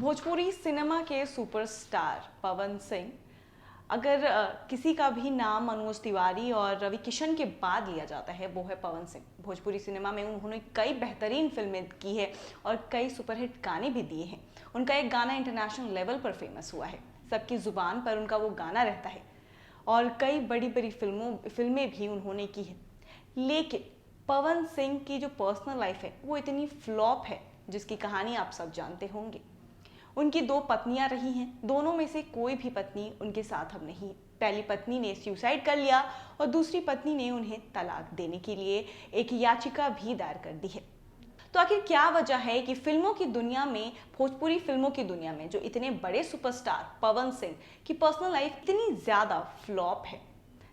Bhojpuri cinema के superstar Pawan Singh, अगर किसी का भी नाम मनोज तिवारी और रवि किशन के बाद लिया जाता है वो है पवन सिंह। भोजपुरी सिनेमा में उन्होंने कई बेहतरीन फिल्में की है और कई सुपरहिट गाने भी दिए हैं। उनका एक गाना इंटरनेशनल लेवल पर फेमस हुआ है, सबकी जुबान पर उनका वो गाना रहता है और कई बड़ी बड़ी फिल्में भी उन्होंने की है। लेकिन पवन सिंह की जो पर्सनल लाइफ है वो इतनी फ्लॉप है जिसकी कहानी आप सब जानते होंगे। उनकी 2 पत्नियां रही हैं, दोनों में से कोई भी पत्नी उनके साथ अब नहीं है। पहली पत्नी ने सुसाइड कर लिया और दूसरी पत्नी ने उन्हें तलाक देने के लिए एक याचिका भी दायर कर दी है। तो आखिर क्या वजह है कि फिल्मों की दुनिया में, भोजपुरी फिल्मों की दुनिया में जो इतने बड़े सुपरस्टार पवन सिंह की पर्सनल लाइफ इतनी ज्यादा फ्लॉप है?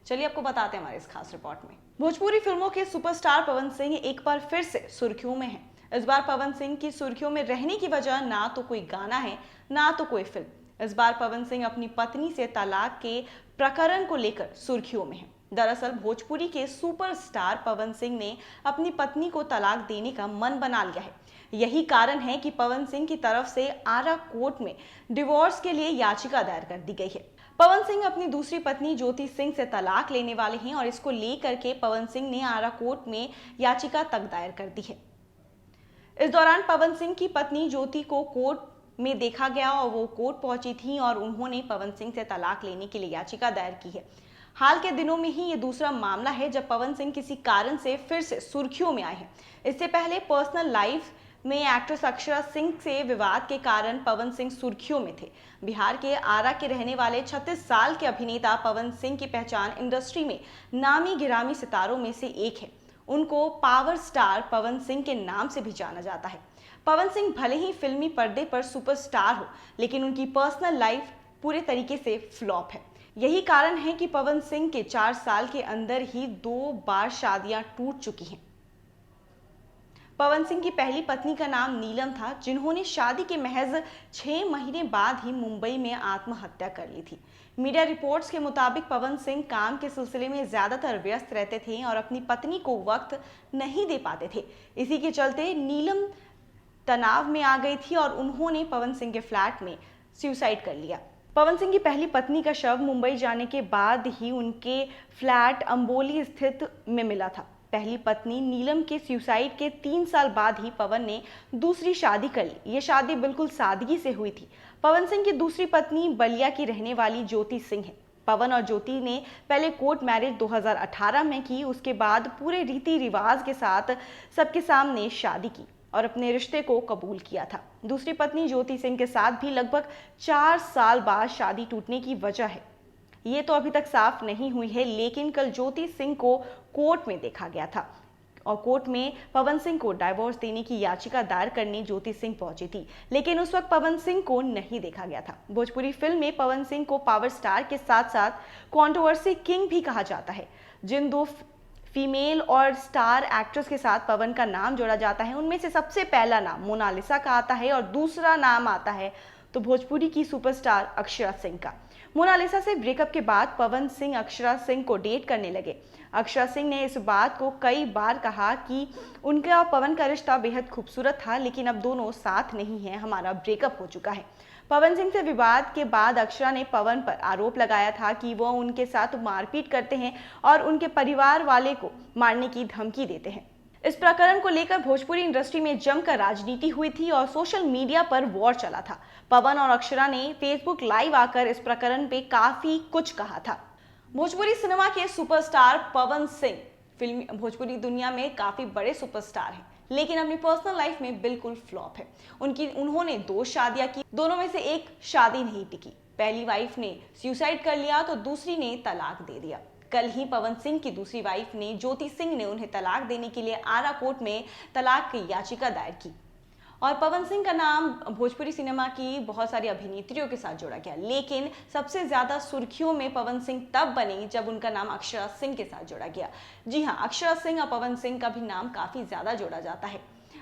चलिए आपको बताते हैं हमारे इस खास रिपोर्ट में। भोजपुरी फिल्मों के सुपरस्टार पवन सिंह एक बार फिर से सुर्खियों में हैं। इस बार पवन सिंह की सुर्खियों में रहने की वजह ना तो कोई गाना है ना तो कोई फिल्म। इस बार पवन सिंह अपनी पत्नी से तलाक के प्रकरण को लेकर सुर्खियों में हैं। दरअसल भोजपुरी के सुपरस्टार पवन सिंह ने अपनी पत्नी को तलाक देने का मन बना लिया है। यही कारण है कि पवन सिंह की तरफ से आरा कोर्ट में डिवोर्स के लिए याचिका दायर कर दी गई है। पवन सिंह अपनी दूसरी पत्नी ज्योति सिंह से तलाक लेने वाले हैं और इसको लेकर के पवन सिंह ने आरा कोर्ट में याचिका तक दायर कर दी है। इस दौरान पवन सिंह की पत्नी ज्योति को कोर्ट में देखा गया और वो कोर्ट पहुंची थी और उन्होंने पवन सिंह से तलाक लेने के लिए याचिका दायर की है। हाल के दिनों में ही ये दूसरा मामला है जब पवन सिंह किसी कारण से फिर से सुर्खियों में आए हैं। इससे पहले पर्सनल लाइफ में एक्ट्रेस अक्षरा सिंह से विवाद के कारण पवन सिंह सुर्खियों में थे। बिहार के आरा के रहने वाले 36 साल के अभिनेता पवन सिंह की पहचान इंडस्ट्री में नामी गिरामी सितारों में से एक है। उनको पावर स्टार पवन सिंह के नाम से भी जाना जाता है। पवन सिंह भले ही फिल्मी पर्दे पर सुपरस्टार हो, लेकिन उनकी पर्सनल लाइफ पूरे तरीके से फ्लॉप है। यही कारण है कि पवन सिंह के 4 साल के अंदर ही 2 बार शादियां टूट चुकी हैं। पवन सिंह की पहली पत्नी का नाम नीलम था, जिन्होंने शादी के महज 6 महीने बाद ही मुंबई में आत्महत्या कर ली थी। मीडिया रिपोर्ट्स के मुताबिक पवन सिंह काम के सिलसिले में ज्यादातर व्यस्त रहते थे और अपनी पत्नी को वक्त नहीं दे पाते थे। इसी के चलते नीलम तनाव में आ गई थी और उन्होंने पवन सिंह के फ्लैट में सुसाइड कर लिया। पवन सिंह की पहली पत्नी का शव मुंबई जाने के बाद ही उनके फ्लैट अंबोली स्थित में मिला था। पहली पत्नी नीलम के सुसाइड के 3 साल बाद ही पवन ने दूसरी शादी कर ली। ये शादी बिल्कुल सादगी से हुई थी। पवन सिंह की दूसरी पत्नी बलिया की रहने वाली ज्योति सिंह है। पवन और ज्योति ने पहले कोर्ट मैरिज 2018 में की, उसके बाद पूरे रीति रिवाज के साथ सबके सामने शादी की और अपने रिश्ते को कबूल किया था। दूसरी पत्नी ज्योति सिंह के साथ भी लगभग 4 साल बाद शादी टूटने की वजह है ये तो अभी तक साफ नहीं हुई है, लेकिन कल ज्योति सिंह को कोर्ट में देखा गया था और कोर्ट में पवन सिंह को डाइवोर्स देने की याचिका दायर करने ज्योति सिंह पहुंची थी, लेकिन उस वक्त पवन सिंह को नहीं देखा गया था। भोजपुरी फिल्म में पवन सिंह को पावर स्टार के साथ साथ कंट्रोवर्सी किंग भी कहा जाता है। जिन 2 फीमेल और स्टार एक्ट्रेस के साथ पवन का नाम जोड़ा जाता है, उनमें से सबसे पहला नाम मोनालिसा का आता है और दूसरा नाम आता है तो भोजपुरी की सुपरस्टार अक्षरा सिंह का। मोनालिसा से ब्रेकअप के बाद पवन सिंह अक्षरा सिंह को डेट करने लगे। अक्षरा सिंह ने इस बात को कई बार कहा कि उनका और पवन का रिश्ता बेहद खूबसूरत था, लेकिन अब दोनों साथ नहीं हैं, हमारा ब्रेकअप हो चुका है। पवन सिंह से विवाद के बाद अक्षरा ने पवन पर आरोप लगाया था कि वह उनके साथ मारपीट करते हैं और उनके परिवार वाले को मारने की धमकी देते हैं। इस प्रकरण को लेकर भोजपुरी इंडस्ट्री में जमकर राजनीति हुई थी और सोशल मीडिया पर वॉर चला था। पवन और अक्षरा ने फेसबुक लाइव आकर इस प्रकरण पे काफी कुछ कहा था। भोजपुरी सिनेमा के सुपरस्टार पवन सिंह भोजपुरी दुनिया में काफी बड़े सुपरस्टार हैं, लेकिन अपनी पर्सनल लाइफ में बिल्कुल फ्लॉप है। उन्होंने 2 शादियां की, दोनों में से एक शादी नहीं टिकी। पहली वाइफ ने सुसाइड कर लिया तो दूसरी ने तलाक दे दिया। कल ही पवन सिंह की दूसरी वाइफ ने ज्योति सिंह ने उन्हें तलाक देने के लिए आरा कोर्ट में तलाक की याचिका दायर की और पवन सिंह का नाम भोजपुरी सिनेमा की बहुत सारी अभिनेत्रियों के साथ जोड़ा गया, लेकिन सबसे ज्यादा सुर्खियों में पवन सिंह तब बने जब उनका नाम अक्षरा सिंह के साथ जोड़ा गया। जी हाँ, अक्षरा सिंह और पवन सिंह का भी नाम काफी ज्यादा जोड़ा जाता है।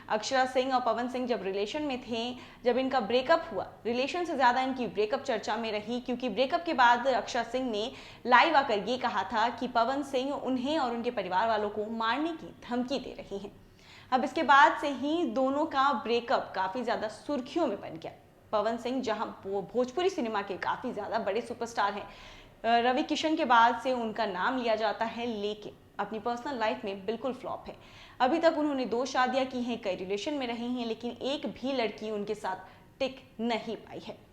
अक्षरा सिंह और पवन सिंह जब रिलेशन में थे, जब इनका ब्रेकअप हुआ, रिलेशन से ज्यादा इनकी ब्रेकअप चर्चा में रही, क्योंकि ब्रेकअप के बाद अक्षरा सिंह ने लाइव आकर ये कहा था कि पवन सिंह उन्हें और उनके परिवार वालों को मारने की धमकी दे रही हैं। अब इसके बाद से ही दोनों का ब्रेकअप काफी ज्यादा सुर्खियों में बन गया। पवन सिंह, जहां वो भोजपुरी सिनेमा के काफ़ी ज़्यादा बड़े सुपरस्टार हैं। रवि किशन के बाद से उनका नाम लिया जाता है, लेकिन अपनी पर्सनल लाइफ में बिल्कुल फ्लॉप है। अभी तक उन्होंने 2 शादियां की हैं, कई रिलेशन में रही हैं, लेकिन एक भी लड़की उनके साथ टिक नहीं पाई है।